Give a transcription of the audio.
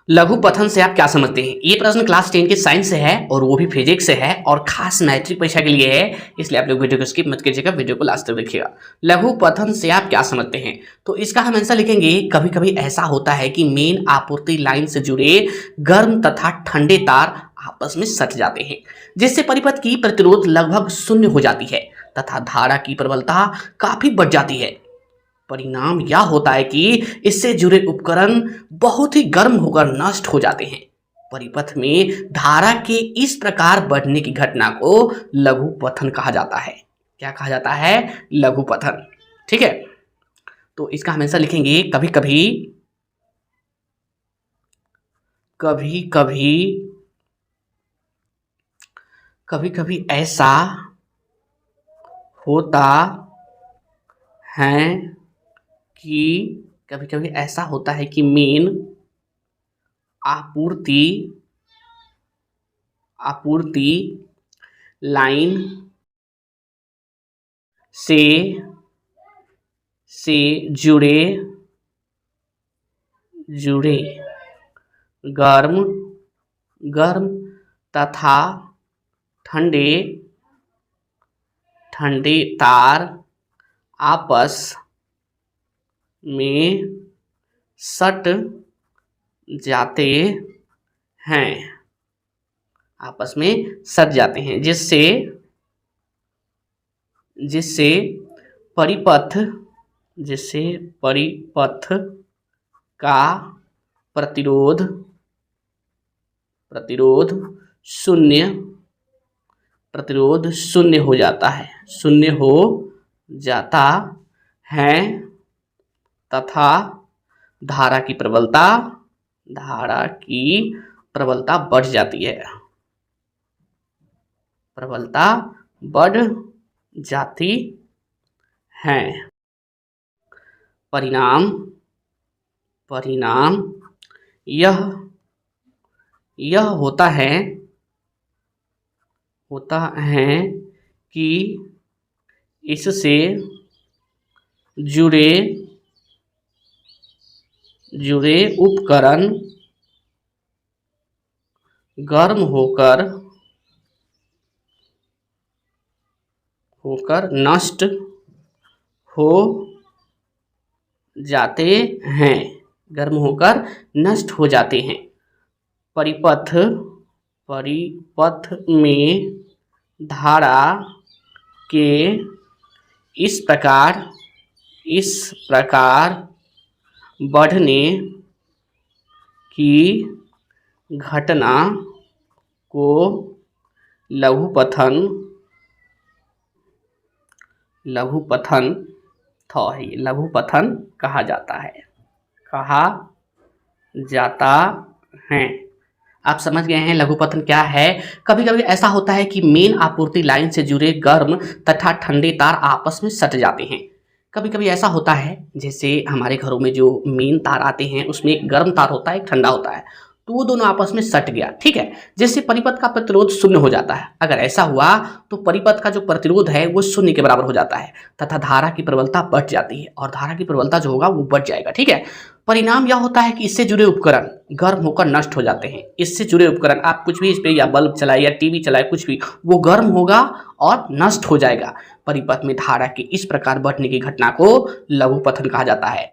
लघु पथन से आप क्या समझते हैं? ये प्रश्न क्लास 10 के साइंस से है और वो भी फिजिक्स से है और खास मैट्रिक परीक्षा के लिए है, इसलिए आप लोग वीडियो को स्किप मत कीजिएगा, वीडियो को लास्ट तक देखिएगा। लघु पथन से आप क्या समझते हैं? तो इसका हम आंसर लिखेंगे, कभी कभी ऐसा होता है कि मेन आपूर्ति लाइन से जुड़े गर्म तथा ठंडे तार आपस में सट जाते हैं, जिससे परिपथ की प्रतिरोध लगभग शून्य हो जाती है तथा धारा की प्रबलता काफी बढ़ जाती है। परिणाम यह होता है कि इससे जुड़े उपकरण बहुत ही गर्म होकर नष्ट हो जाते हैं। परिपथ में धारा के इस प्रकार बढ़ने की घटना को लघु पथन कहा जाता है। क्या कहा जाता है? लघु पथन। ठीक है, तो इसका हमेशा लिखेंगे, कभी कभी कभी कभी कभी कभी ऐसा होता है कि कभी कभी ऐसा होता है कि मेन आपूर्ति लाइन से जुड़े गर्म तथा ठंडे तार आपस में सट जाते हैं, जिससे परिपथ का प्रतिरोध शून्य हो जाता है तथा धारा की प्रबलता बढ़ जाती है। परिणाम यह होता है कि इससे जुड़े उपकरण गर्म होकर नष्ट हो जाते हैं। परिपथ में धारा के इस प्रकार बढ़ने की घटना को लघु पथन कहा जाता है। आप समझ गए हैं लघु पथन क्या है? कभी कभी ऐसा होता है कि मेन आपूर्ति लाइन से जुड़े गर्म तथा ठंडे तार आपस में सट जाते हैं। कभी कभी ऐसा होता है, जैसे हमारे घरों में जो मेन तार आते हैं उसमें एक गर्म तार होता है, एक ठंडा होता है, तो वो दोनों आपस में सट गया, ठीक है, जिससे परिपथ का प्रतिरोध शून्य हो जाता है। अगर ऐसा हुआ तो परिपथ का जो प्रतिरोध है वो शून्य के बराबर हो जाता है तथा धारा की प्रबलता बढ़ जाती है और धारा की प्रबलता जो होगा वो बढ़ जाएगा। ठीक है, परिणाम यह होता है कि इससे जुड़े उपकरण गर्म होकर नष्ट हो जाते हैं। इससे जुड़े उपकरण, आप कुछ भी इस पे या बल्ब चलाए या टीवी चलाए, कुछ भी, वो गर्म होगा और नष्ट हो जाएगा। परिपथ में धारा की इस प्रकार बढ़ने की घटना को लघु पथन कहा जाता है।